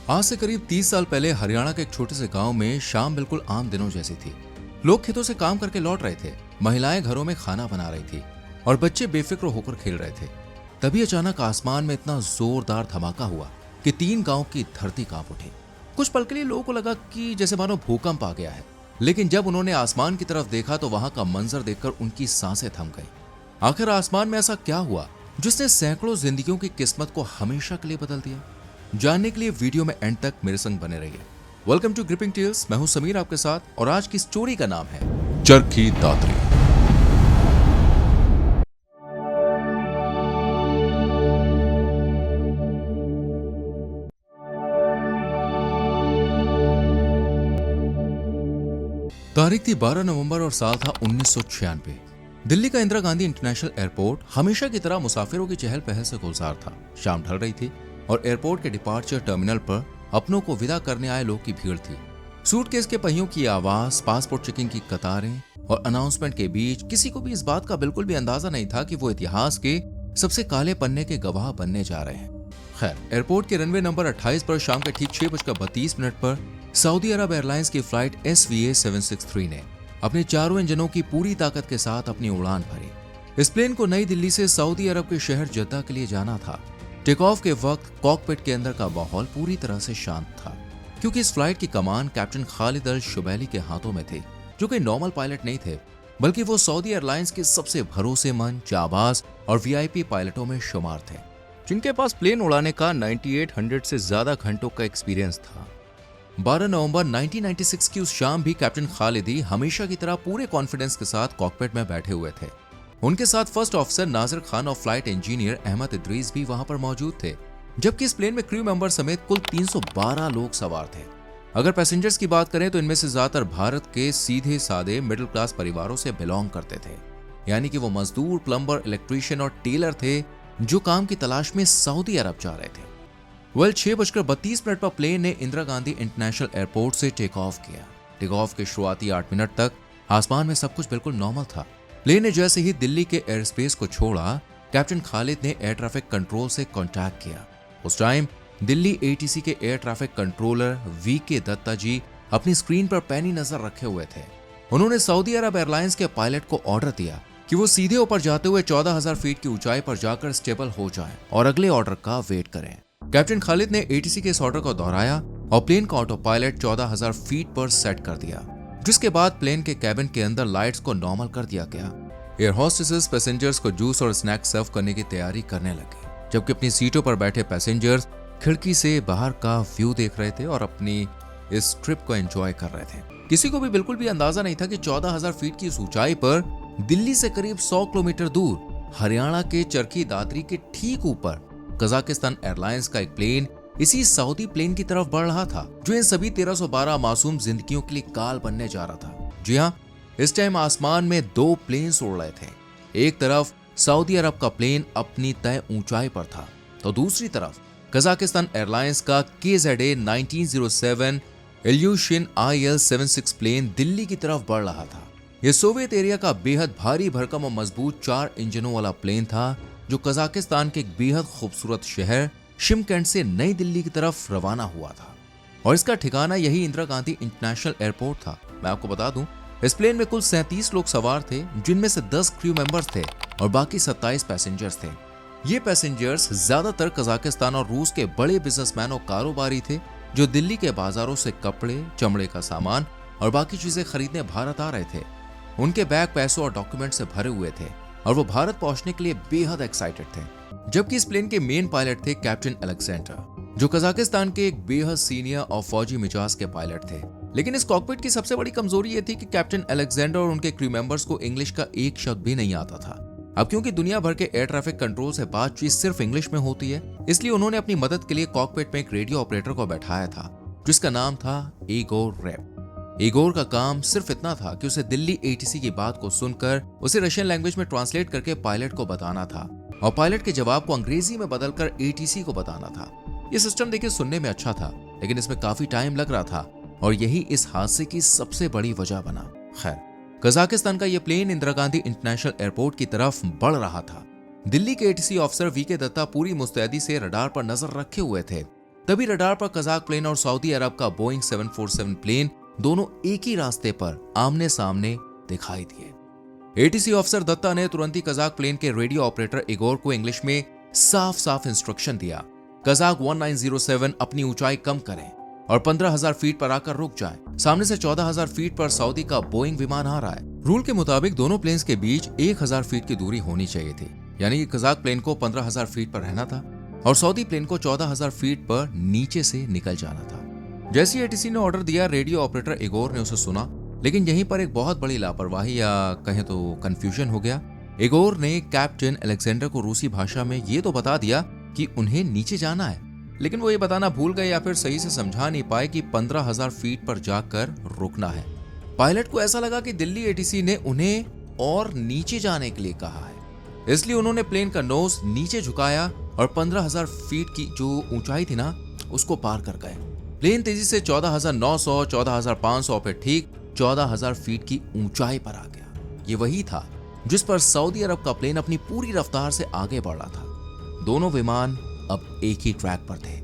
आज से करीब 30 साल पहले हरियाणा के एक छोटे से गांव में शाम बिल्कुल आम दिनों जैसी थी। लोग खेतों से काम करके लौट रहे थे, महिलाएं घरों में खाना बना रही थी और बच्चे बेफिक्र होकर खेल रहे थे। तभी अचानक आसमान में इतना जोरदार धमाका हुआ कि 3 गांव की धरती कांप उठी। कुछ पल के लिए लोगों को लगा कि जैसे मानो भूकंप आ गया है, लेकिन जब उन्होंने आसमान की तरफ देखा तो वहां का मंजर देखकर उनकी सांसें थम गई। आखिर आसमान में ऐसा क्या हुआ जिसने सैकड़ों जिंदगियों की किस्मत को हमेशा के लिए बदल दिया? जानने के लिए वीडियो में एंड तक मेरे संग बने रहिए। Welcome to gripping tales. मैं हूं समीर आपके साथ और आज की स्टोरी का नाम है चरखी दादरी। तारीख थी 12 नवंबर और साल था 1996। दिल्ली का इंदिरा गांधी इंटरनेशनल एयरपोर्ट हमेशा की तरह मुसाफिरों की चहल पहल से गुलजार था। शाम ढल रही थी और एयरपोर्ट के डिपार्चर टर्मिनल पर अपनों को विदा करने आए लोग की भीड़ थी। सूटकेस के पहियों की आवाज, पासपोर्ट चेकिंग की कतारें और अनाउंसमेंट के बीच किसी को भी इस बात का बिल्कुल भी अंदाजा नहीं था कि वो इतिहास के सबसे काले पन्ने के गवाह बनने जा रहे हैं। खैर, एयरपोर्ट के रनवे नंबर 28 पर शाम के ठीक 6:32 पर सऊदी अरब एयरलाइंस की फ्लाइट SVA 763 ने अपने चारों इंजनों की पूरी ताकत के साथ अपनी उड़ान भरी। इस प्लेन को नई दिल्ली से सऊदी अरब के शहर जद्दा के लिए जाना था। टेक ऑफ के वक्त कॉकपिट के अंदर का माहौल पूरी तरह से शांत था, क्योंकि इस फ्लाइट की कमान कैप्टन खालिद अल शुबैली के हाथों में थी, जो कि नॉर्मल पायलट नहीं थे, बल्कि वो सऊदी एयरलाइंस के सबसे भरोसेमंद, जाबाज और VIP पायलटों में शुमार थे, जिनके पास प्लेन उड़ाने का 9800 से ज्यादा घंटों का एक्सपीरियंस था। 12 नवंबर 1996 की उस शाम भी कैप्टन खालिद ही हमेशा की तरह पूरे कॉन्फिडेंस के साथ कॉकपिट में बैठे हुए थे। उनके साथ फर्स्ट ऑफिसर नाजिर खान और फ्लाइट इंजीनियर अहमद इद्रीस भी वहां पर मौजूद थे, जबकि इस प्लेन में क्रू मेंबर समेत कुल 312 लोग सवार थे। अगर पैसेंजर्स की बात करें तो इनमें से ज्यादातर भारत के सीधे साधे मिडिल क्लास परिवारों से बिलोंग करते थे, यानी कि वो मजदूर, प्लम्बर, इलेक्ट्रीशियन और टेलर थे जो काम की तलाश में सऊदी अरब जा रहे थे। 6:32 पर प्लेन ने इंदिरा गांधी इंटरनेशनल एयरपोर्ट से टेक ऑफ किया। टेक ऑफ के शुरुआती 8 मिनट तक आसमान में सब कुछ बिल्कुल नॉर्मल था। प्लेन ने जैसे ही दिल्ली के एयर स्पेस को छोड़ा, कैप्टन खालिद ने एयर ट्रैफिक कंट्रोल से कांटेक्ट किया। उस टाइम दिल्ली ATC के air traffic controller VK Datta ji अपनी स्क्रीन पर पैनी नजर रखे हुए थे। उन्होंने सऊदी अरब एयरलाइंस के पायलट को ऑर्डर दिया कि वो सीधे ऊपर जाते हुए 14,000 फीट की ऊंचाई पर जाकर स्टेबल हो जाएं और अगले ऑर्डर का वेट करें। कैप्टन खालिद ने ATC के इस ऑर्डर को दोहराया और प्लेन का ऑटो पायलट 14,000 फीट पर सेट कर दिया, जिसके बाद प्लेन के कैबिन के अंदर लाइट्स को नॉर्मल कर दिया गया। एयर होस्टेसेस पैसेंजर्स को जूस और स्नैक्स सर्व करने की तैयारी करने लगी, जबकि अपनी सीटों पर बैठे पैसेंजर्स खिड़की से बाहर का व्यू देख रहे थे और अपनी इस ट्रिप को एंजॉय कर रहे थे। किसी को भी बिल्कुल भी अंदाजा नहीं था कि 14,000 फीट की इस ऊंचाई पर दिल्ली से करीब 100 किलोमीटर दूर हरियाणा के चरखी दादरी के ठीक ऊपर कजाकिस्तान एयरलाइंस का एक प्लेन इसी सऊदी प्लेन की तरफ बढ़ रहा था, जो इन सभी 1312 मासूम जिंदगियों के लिए काल बनने जा रहा था। जी हाँ, इस टाइम आसमान में 2 प्लेन्स उड़ रहे थे। एक तरफ सऊदी अरब का प्लेन अपनी तय ऊंचाई पर था, तो दूसरी तरफ कजाकिस्तान एयरलाइंस का KZA 1907 Ilyushin IL-76 plane Delhi की तरफ बढ़ रहा था। यह सोवियत एरिया का बेहद भारी भरकम और मजबूत 4 इंजनों वाला प्लेन था, जो कजाकिस्तान के एक बेहद खूबसूरत शहर शिमकैंट से नई दिल्ली की तरफ रवाना हुआ था और इसका ठिकाना यही इंदिरा गांधी इंटरनेशनल एयरपोर्ट था। मैं आपको बता दूं, इस प्लेन में कुल 37 लोग सवार थे, जिनमें से 10 क्रू मेंबर्स थे और बाकी 27 पैसेंजर्स थे। ये पैसेंजर्स ज्यादातर कजाकिस्तान और रूस के बड़े बिजनेसमैन और कारोबारी थे, जो दिल्ली के बाजारों से कपड़े, चमड़े का सामान और बाकी चीजें खरीदने भारत आ रहे थे। उनके बैग पैसों और डॉक्यूमेंट से भरे हुए थे और वो भारत पहुंचने के लिए बेहद एक्साइटेड थे। जबकि इस प्लेन के मेन पायलट थे कैप्टन अलेक्जेंडर, जो कजाकिस्तान के एक बेहद सीनियर और फौजी मिजाज के पायलट थे। लेकिन इस कॉकपिट की सबसे बड़ी कमजोरी ये थी कि कैप्टन अलेक्जेंडर और उनके क्रू मेंबर्स को इंग्लिश का एक शब्द भी नहीं आता था। अब क्योंकि दुनिया भर के एयर ट्रैफिक कंट्रोल से बातचीत सिर्फ इंग्लिश में होती है, इसलिए उन्होंने अपनी मदद के लिए कॉकपिट में एक रेडियो ऑपरेटर को बैठाया था, जिसका नाम था इगोर रेप। इगोर का काम सिर्फ इतना था कि उसे दिल्ली ATC की बात को सुनकर उसे रशियन लैंग्वेज में ट्रांसलेट करके पायलट को बताना था और पायलट के जवाब को अंग्रेजी में बदलकर ATC को बताना था। यह सिस्टम देखिए सुनने में अच्छा था, लेकिन इसमें काफी टाइम लग रहा था और यही इस हादसे की सबसे बड़ी वजह बना। खैर, कजाकिस्तान का यह plane Indira Gandhi international airport की तरफ बढ़ रहा था। दिल्ली के ATC ऑफिसर VK दत्ता पूरी मुस्तैदी से रडार पर नजर रखे हुए थे तभी रडार पर कजाक प्लेन और सऊदी अरब का बोइंग 747 प्लेन दोनों एक ही रास्ते पर आमने सामने दिखाई दिए। एटीसी ऑफिसर दत्ता ने तुरंत ही कजाक प्लेन के रेडियो ऑपरेटर इगोर को इंग्लिश में साफ साफ इंस्ट्रक्शन दिया, कजाक 1907 अपनी ऊंचाई कम करें और 15,000 फीट पर आकर रुक जाए। सामने से 14,000 फीट पर सऊदी का बोइंग विमान आ रहा है। रूल के मुताबिक दोनों प्लेन्स के बीच 1,000 फीट की दूरी होनी चाहिए थी, यानी कि कजाक प्लेन को 15,000 फीट पर रहना था और सऊदी प्लेन को 14,000 फीट पर नीचे से निकल जाना था। जैसे ही एटीसी ने ऑर्डर दिया, रेडियो ऑपरेटर इगोर ने उसे सुना, लेकिन यहीं पर एक बहुत बड़ी लापरवाही या कहें तो कंफ्यूजन हो गया। इगोर ने कैप्टन अलेक्जेंडर को रूसी भाषा में ये तो बता दिया कि उन्हें नीचे जाना है, लेकिन वो ये बताना भूल गए या फिर सही से समझा नहीं पाए कि 15,000 फीट पर जाकर रुकना है। पायलट को ऐसा लगा कि दिल्ली एटीसी ने उन्हें और नीचे जाने के लिए कहा है, इसलिए उन्होंने प्लेन का नोज नीचे झुकाया और 15,000 फीट की जो ऊंचाई थी ना, उसको पार कर गए। प्लेन तेजी से 14,900, 14,500 पे ठीक 14,000 फीट की ऊंचाई पर आ गया। ये वही था जिस पर सऊदी अरब का प्लेन अपनी पूरी रफ्तार से आगे बढ़ रहा था। दोनों विमान अब एक ही ट्रैक पर थे।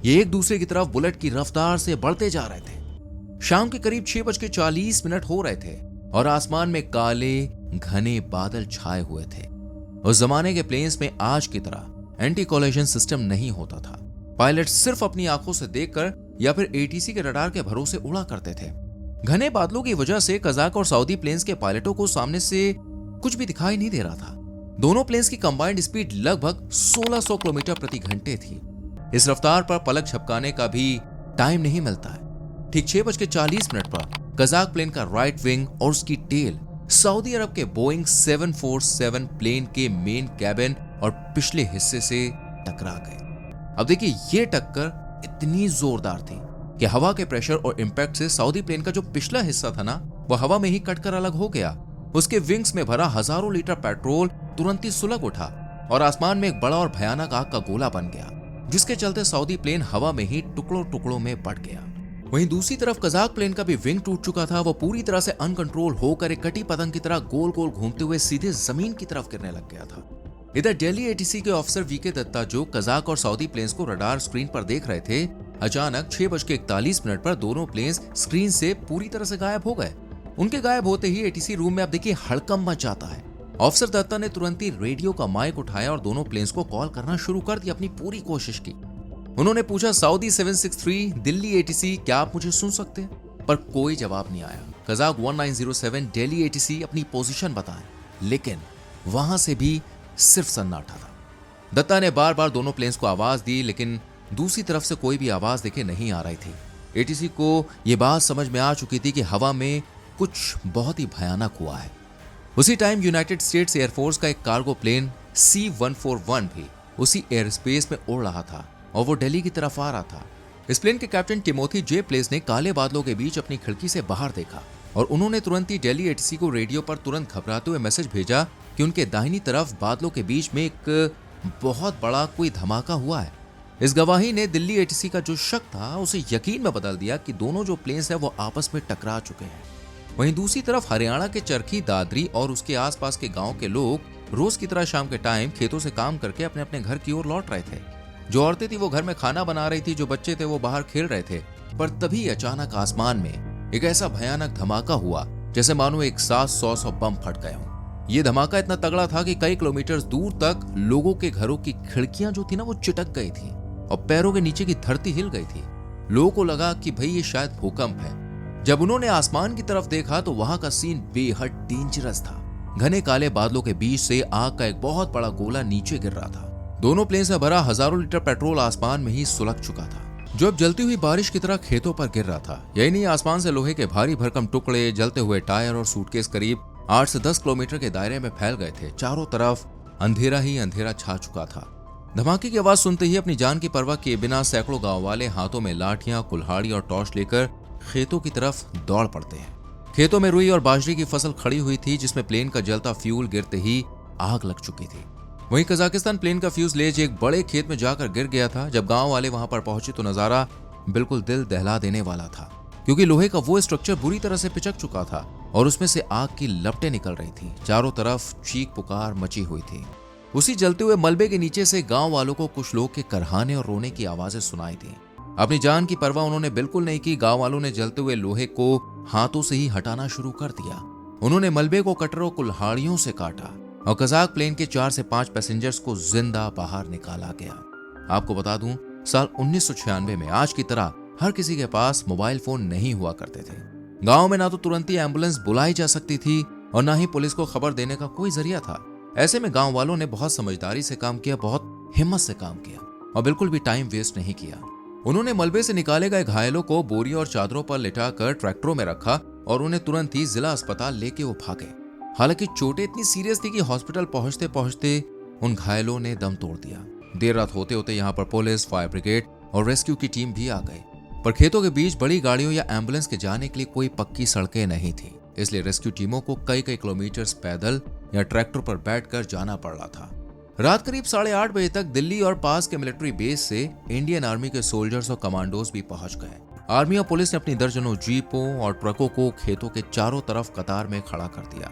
ये एक दूसरे की तरफ बुलेट की रफ्तार से बढ़ते जा रहे थे। शाम के करीब 6:40 हो रहे थे और आसमान में काले घने बादल छाए हुए थे। उस जमाने के प्लेन्स में आज की तरह एंटी कोलिजन सिस्टम नहीं होता था। पायलट सिर्फ अपनी आंखों से देखकर या फिर एटीसी के रडार के भरोसे उड़ा करते थे। घने बादलों की वजह से कजाक और सऊदी प्लेन्स के पायलटों को सामने से कुछ भी दिखाई नहीं दे रहा था। दोनों प्लेन्स की कंबाइंड स्पीड लगभग 1600 किलोमीटर प्रति घंटे थी। इस रफ्तार पर पलक झपकाने का भी टाइम नहीं मिलता है। ठीक 6:40 पर कजाक प्लेन का राइट विंग और उसकी टेल सऊदी अरब के बोइंग 747 प्लेन के मेन कैबिन और पिछले हिस्से से टकरा गए। अब देखिए, ये टक्कर इतनी जोरदार थी कि हवा के प्रेशर और इंपैक्ट से सऊदी प्लेन का जो पिछला हिस्सा था ना, वो हवा में ही कटकर अलग हो गया। उसके विंग्स में भरा हजारों लीटर पेट्रोल तुरंत ही सुलग उठा और आसमान में एक बड़ा और भयानक आग का गोला बन गया, जिसके चलते सऊदी प्लेन हवा में ही टुकड़ों टुकड़ों में बट गया। वहीं दूसरी तरफ कजाक प्लेन का भी विंग टूट चुका था। वो पूरी तरह से अनकंट्रोल होकर एक कटी पतंग की तरह गोल गोल घूमते हुए सीधे जमीन की तरफ गिरने लग गया था। इधर दिल्ली एटीसी के ऑफिसर वीके दत्ता, जो कजाक और सऊदी प्लेन्स को रडार स्क्रीन पर देख रहे थे, अचानक 6:41 पर दोनों प्लेन्स स्क्रीन से पूरी तरह से गायब हो गए। उनके गायब होते ही एटीसी रूम में अब देखिए हड़कंप मच जाता है। ऑफिसर दत्ता ने तुरंत ही रेडियो का माइक उठाया और दोनों प्लेन्स को कॉल करना शुरू कर दिया, अपनी पूरी कोशिश की। उन्होंने पूछा, सऊदी 763, दिल्ली एटीसी, क्या आप मुझे सुन सकते हैं? पर कोई जवाब नहीं आया। कजाक 1907, दिल्ली एटीसी, अपनी पोजीशन बताएं, लेकिन वहां से भी सिर्फ सन्नाटा था। दत्ता ने बार बार दोनों प्लेन्स को आवाज दी, लेकिन दूसरी तरफ से कोई भी आवाज देखे नहीं आ रही थी। एटीसी को यह बात समझ में आ चुकी थी कि हवा में कुछ बहुत ही भयानक हुआ है। उसी टाइम यूनाइटेड स्टेट्स एयरफोर्स का एक कार्गो प्लेन C-141 भी उसी एयर स्पेस में उड़ रहा था और वो दिल्ली की तरफ आ रहा था। इस प्लेन के कैप्टन टिमोथी जे प्लेस ने काले बादलों के बीच अपनी खिड़की से बाहर देखा और उन्होंने तुरंत ही दिल्ली एटीसी को रेडियो पर तुरंत घबराते हुए मैसेज भेजा कि उनके दाहिनी तरफ बादलों के बीच में एक बहुत बड़ा कोई धमाका हुआ है। इस गवाही ने दिल्ली एटीसी का जो शक था उसे यकीन में बदल दिया कि दोनों जो प्लेन्स हैं वो आपस में टकरा चुके हैं। वहीं दूसरी तरफ हरियाणा के चरखी, दादरी और उसके आसपास के गांव के लोग रोज की तरह शाम के टाइम खेतों से काम करके अपने अपने घर की ओर लौट रहे थे। जो औरतें थी वो घर में खाना बना रही थी, जो बच्चे थे वो बाहर खेल रहे थे। पर तभी अचानक आसमान में एक ऐसा भयानक धमाका हुआ जैसे मानो एक साथ 100 बम फट गए हों। ये धमाका इतना तगड़ा था कि कई किलोमीटर दूर तक लोगों के घरों की खिड़कियां जो थी ना वो चिटक गई थी और पैरों के नीचे की धरती हिल गई थी। लोगों को लगा कि भाई ये शायद भूकंप है। जब उन्होंने आसमान की तरफ देखा तो वहां का सीन बेहद डेंजरस था। घने काले बादलों के बीच से आग का एक बहुत बड़ा गोला नीचे गिर रहा था। दोनों प्लेन से भरा हजारों लीटर पेट्रोल आसमान में ही सुलग चुका था, जो अब जलती हुई बारिश की तरह खेतों पर गिर रहा था। यही नहीं, आसमान से लोहे के भारी भरकम टुकड़े, जलते हुए टायर और सूटकेस करीब 8 से 10 किलोमीटर के दायरे में फैल गए थे। चारों तरफ अंधेरा ही अंधेरा छा चुका था। धमाके की आवाज सुनते ही अपनी जान की परवाह किए बिना सैकड़ों गांव वाले हाथों में लाठियां, कुल्हाड़ी और टॉर्च लेकर खेतों की तरफ दौड़ पड़ते हैं। खेतों में रुई और बाजरे की फसल खड़ी हुई थी, जिसमें प्लेन का जलता फ्यूल गिरते ही आग लग चुकी थी। वहीं कजाकिस्तान प्लेन का फ्यूजलेज एक बड़े खेत में जाकर गिर गया था। जब गांव वाले वहां पर पहुंचे तो नजारा बिल्कुल दिल दहला देने वाला था, क्योंकि लोहे का वो स्ट्रक्चर बुरी तरह से पिचक चुका था और उसमें से आग की लपटें निकल रही थी। चारों तरफ चीख पुकार मची हुई थी। उसी जलते हुए मलबे के नीचे से गांव वालों को कुछ लोग के करहाने और रोने की आवाजें सुनाई दी। अपनी जान की परवाह उन्होंने बिल्कुल नहीं की। गांव वालों ने जलते हुए लोहे को हाथों से ही हटाना शुरू कर दिया। उन्होंने मलबे को कटरों कुल्हाड़ियों से काटा और कजाक प्लेन के 4 से 5 पैसेंजर्स को जिंदा बाहर निकाला गया। आपको बता दूं, साल 1996 में आज की तरह हर किसी के पास मोबाइल फोन नहीं हुआ करते थे। गांव में ना तो तुरंत ही एम्बुलेंस बुलाई जा सकती थी और ना ही पुलिस को खबर देने का कोई जरिया था। ऐसे में गांव वालों ने बहुत समझदारी से काम किया, बहुत हिम्मत से काम किया और बिल्कुल भी टाइम वेस्ट नहीं किया। उन्होंने मलबे से निकाले गए घायलों को बोरियों और चादरों पर लिटाकर ट्रैक्टरों में रखा और उन्हें तुरंत ही जिला अस्पताल लेके वो भागे। हालांकि चोटें इतनी सीरियस थी कि हॉस्पिटल पहुंचते पहुंचते उन घायलों ने दम तोड़ दिया। देर रात होते होते यहाँ पर पुलिस, फायर ब्रिगेड और रेस्क्यू की टीम भी आ गई, पर खेतों के बीच बड़ी गाड़ियों या एम्बुलेंस के जाने के लिए कोई पक्की सड़कें नहीं थी। इसलिए रेस्क्यू टीमों को कई किलोमीटर पैदल या ट्रैक्टर पर बैठकर जाना पड़ रहा था। रात करीब 8:30 बजे तक दिल्ली और पास के मिलिट्री बेस से इंडियन आर्मी के सोल्जर्स और कमांडोज भी पहुंच गए। आर्मी और पुलिस ने अपनी दर्जनों जीपों और ट्रकों को खेतों के चारों तरफ कतार में खड़ा कर दिया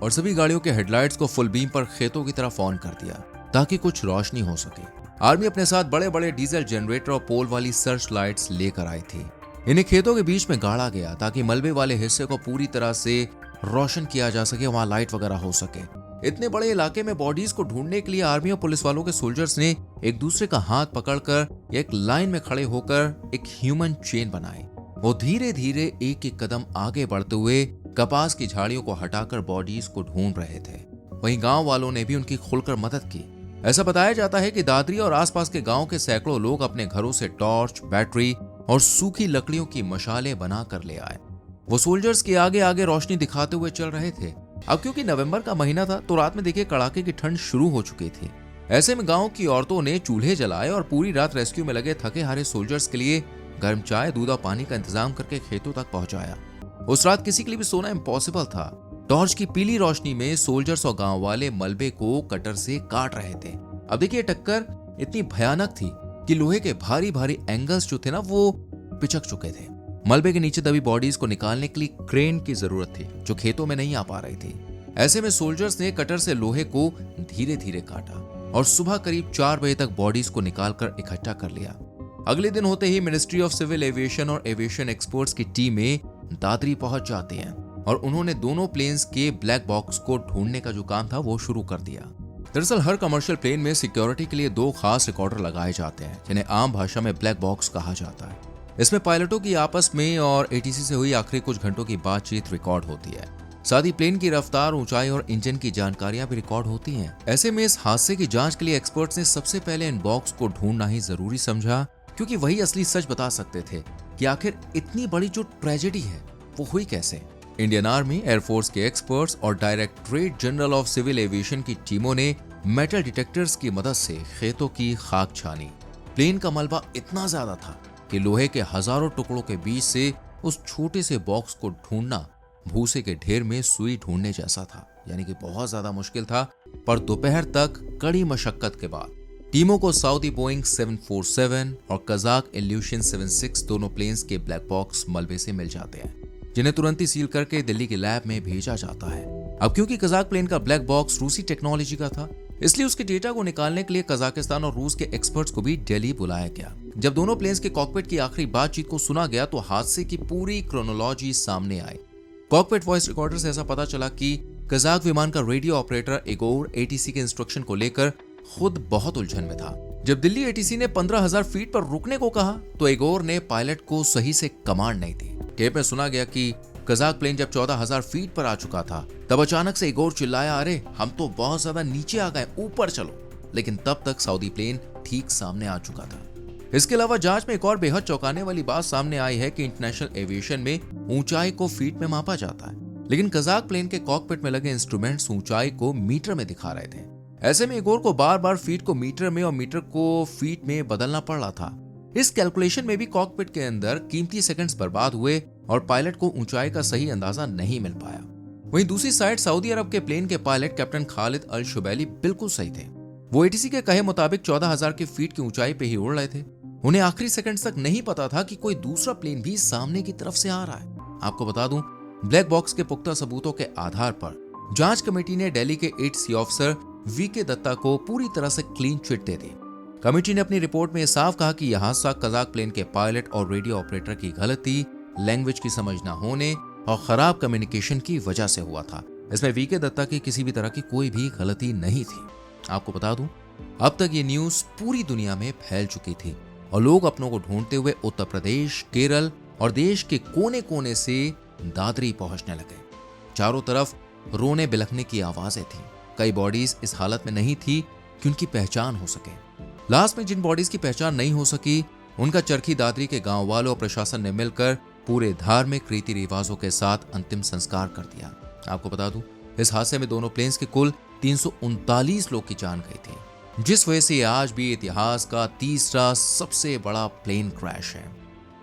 और सभी गाड़ियों के हेडलाइट्स को फुल बीम पर खेतों की तरफ ऑन कर दिया ताकि कुछ रोशनी हो सके। आर्मी अपने साथ बड़े बड़े डीजल जनरेटर और पोल वाली सर्च लाइट्स लेकर आई थी। इन्हें खेतों के बीच में गाड़ा गया ताकि मलबे वाले हिस्से को पूरी तरह से रोशन किया जा सके, वहां लाइट वगैरह हो सके। इतने बड़े इलाके में बॉडीज को ढूंढने के लिए आर्मी और पुलिस वालों के सोल्जर्स ने एक दूसरे का हाथ पकड़कर एक लाइन में खड़े होकर एक ह्यूमन चेन बनाई। वो धीरे धीरे एक एक कदम आगे बढ़ते हुए कपास की झाड़ियों को हटाकर बॉडीज को ढूंढ रहे थे। वहीं गांव वालों ने भी उनकी खुलकर मदद की। ऐसा बताया जाता है कि दादरी और आसपास के गांव के सैकड़ों लोग अपने घरों से टॉर्च, बैटरी और सूखी लकड़ियों की मशालें बनाकर ले आए। वो सोल्जर्स के आगे आगे रोशनी दिखाते हुए चल रहे थे। अब क्योंकि नवंबर का महीना था तो रात में देखिए कड़ाके की ठंड शुरू हो चुकी थी। ऐसे में गांव की औरतों ने चूल्हे जलाए और पूरी रात रेस्क्यू में लगे थके हारे सोल्जर्स के लिए गर्म चाय, दूध और पानी का इंतजाम करके खेतों तक पहुंचाया। उस रात किसी के लिए भी सोना इम्पॉसिबल था। टॉर्च की पीली रोशनी में सोल्जर्स और गांव वाले मलबे को कटर से काट रहे थे। अब देखिए टक्कर इतनी भयानक थी कि लोहे के भारी भारी एंगल्स जो थे ना वो पिचक चुके थे। मलबे के नीचे दबी बॉडीज को निकालने के लिए क्रेन की जरूरत थी जो खेतों में नहीं आ पा रही थी। ऐसे में सोल्जर्स ने कटर से लोहे को धीरे धीरे काटा और सुबह करीब 4 बजे तक बॉडीज को निकालकर इकट्ठा कर लिया। अगले दिन होते ही मिनिस्ट्री ऑफ सिविल एविएशन और एविएशन एक्सपर्ट्स की टीमें दादरी पहुंच जाती हैं और उन्होंने दोनों प्लेन्स के ब्लैक बॉक्स को ढूंढने का जो काम था वो शुरू कर दिया। दरअसल हर कमर्शियल प्लेन में सिक्योरिटी के लिए 2 खास रिकॉर्डर लगाए जाते हैं जिन्हें आम भाषा में ब्लैक बॉक्स कहा जाता है। इसमें पायलटों की आपस में और एटीसी से हुई आखिरी कुछ घंटों की बातचीत रिकॉर्ड होती है। साथ ही प्लेन की रफ्तार, ऊंचाई और इंजन की जानकारियां भी रिकॉर्ड होती हैं। ऐसे में इस हादसे की जांच के लिए एक्सपर्ट्स ने सबसे पहले इन बॉक्स को ढूंढना ही जरूरी समझा, क्योंकि वही असली सच बता सकते थे कि आखिर इतनी बड़ी जो ट्रेजेडी है वो हुई कैसे। इंडियन आर्मी, एयरफोर्स के एक्सपर्ट्स और directorate general of civil aviation की टीमों ने मेटल डिटेक्टर्स की मदद से खेतों की खाक छानी। प्लेन का मलबा इतना ज्यादा था कि लोहे के हजारों टुकड़ों के बीच से उस छोटे से बॉक्स को ढूंढना भूसे के ढेर में सुई ढूंढने जैसा था, यानी कि बहुत ज्यादा मुश्किल था। पर दोपहर तक कड़ी मशक्कत के बाद टीमों को सऊदी बोइंग 747 और कजाक इल्यूशन 76 दोनों प्लेन्स के ब्लैक बॉक्स मलबे से मिल जाते हैं, जिन्हें तुरंत ही सील करके दिल्ली के लैब में भेजा जाता है। अब क्योंकि कजाक प्लेन का ब्लैक बॉक्स रूसी टेक्नोलॉजी का था, इसलिए उसके डेटा को निकालने के लिए कजाकिस्तान और रूस के एक्सपर्ट्स को भी दिल्ली बुलाया गया। जब दोनों प्लेन्स के कॉकपिट की आखिरी बातचीत को सुना गया तो हादसे की पूरी क्रोनोलॉजी सामने आई। कॉकपिट वॉइस रिकॉर्डर से ऐसा पता चला कि कजाक विमान का रेडियो ऑपरेटर इगोर एटीसी के इंस्ट्रक्शन को लेकर खुद बहुत उलझन में था। जब दिल्ली एटीसी ने 15,000 फीट पर रुकने को कहा तो इगोर ने पायलट को सही से कमांड नहीं दी। टेप में सुना गया कि कजाक प्लेन जब 14,000 फीट पर आ चुका था तब अचानक से इगोर चिल्लाया, अरे हम तो बहुत ज्यादा नीचे आ गए, ऊपर चलो। लेकिन तब तक सऊदी प्लेन ठीक सामने आ चुका था। इसके अलावा जांच में एक और बेहद चौंकाने वाली बात सामने आई है कि इंटरनेशनल एविएशन में ऊंचाई को फीट में मापा जाता है, लेकिन कजाक प्लेन के कॉकपिट में लगे इंस्ट्रूमेंट्स ऊंचाई को मीटर में दिखा रहे थे। ऐसे में इगोर को बार बार फीट को मीटर में और मीटर को फीट में बदलना पड़ रहा था। इस कैलकुलेशन में भी कॉकपिट के अंदर कीमती सेकंड्स बर्बाद हुए और पायलट को ऊंचाई का सही अंदाजा नहीं मिल पाया। वहीं दूसरी साइड सऊदी अरब के प्लेन के पायलट कैप्टन खालिद अल शुबैली बिल्कुल सही थे। वो एटीसी के कहे मुताबिक 14,000 की फीट की ऊंचाई पे ही उड़ रहे थे। उन्हें आखिरी सेकंड्स तक नहीं पता था कि कोई दूसरा प्लेन भी सामने की तरफ से आ रहा है। आपको बता दूं, ब्लैक बॉक्स के पुख्ता सबूतों के आधार पर जांच कमेटी ने दिल्ली के 8 सी ऑफिसर वीके दत्ता को पूरी तरह से क्लीन चिट दे दी। कमेटी ने अपनी रिपोर्ट में यह साफ कहा कि यह हादसा कजाक प्लेन के पायलट और रेडियो ऑपरेटर की गलती, लैंग्वेज की समझ न होने और खराब कम्युनिकेशन की वजह से हुआ था। इसमें वीके दत्ता की किसी भी तरह की कोई भी गलती नहीं थी। आपको बता दूं, अब तक ये न्यूज पूरी दुनिया में फैल चुकी थी और लोग अपनों को ढूंढते हुए उत्तर प्रदेश, केरल और देश के कोने कोने से दादरी पहुंचने लगे। चारों तरफ रोने बिलखने की आवाजें थी। कई बॉडीज इस हालत में नहीं थी कि उनकी पहचान हो सके। लास्ट में जिन बॉडीज की पहचान नहीं हो सकी, उनका चरखी दादरी के गांव वालों और प्रशासन ने मिलकर पूरे धार्मिक रीति रिवाजों के साथ अंतिम संस्कार कर दिया। आपको बता दूं, इस हादसे में दोनों प्लेन्स के कुल 339 लोग की जान गई थी, जिस वजह से आज भी इतिहास का तीसरा सबसे बड़ा प्लेन क्रैश है।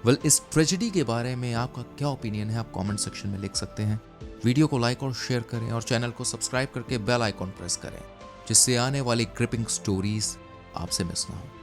वेल, इस ट्रेजेडी के बारे में आपका क्या ओपिनियन है, आप कमेंट सेक्शन में लिख सकते हैं। वीडियो को लाइक और शेयर करें और चैनल को सब्सक्राइब करके बेल आइकॉन प्रेस करें, जिससे आने वाली ग्रिपिंग स्टोरीज आपसे मिस ना हो।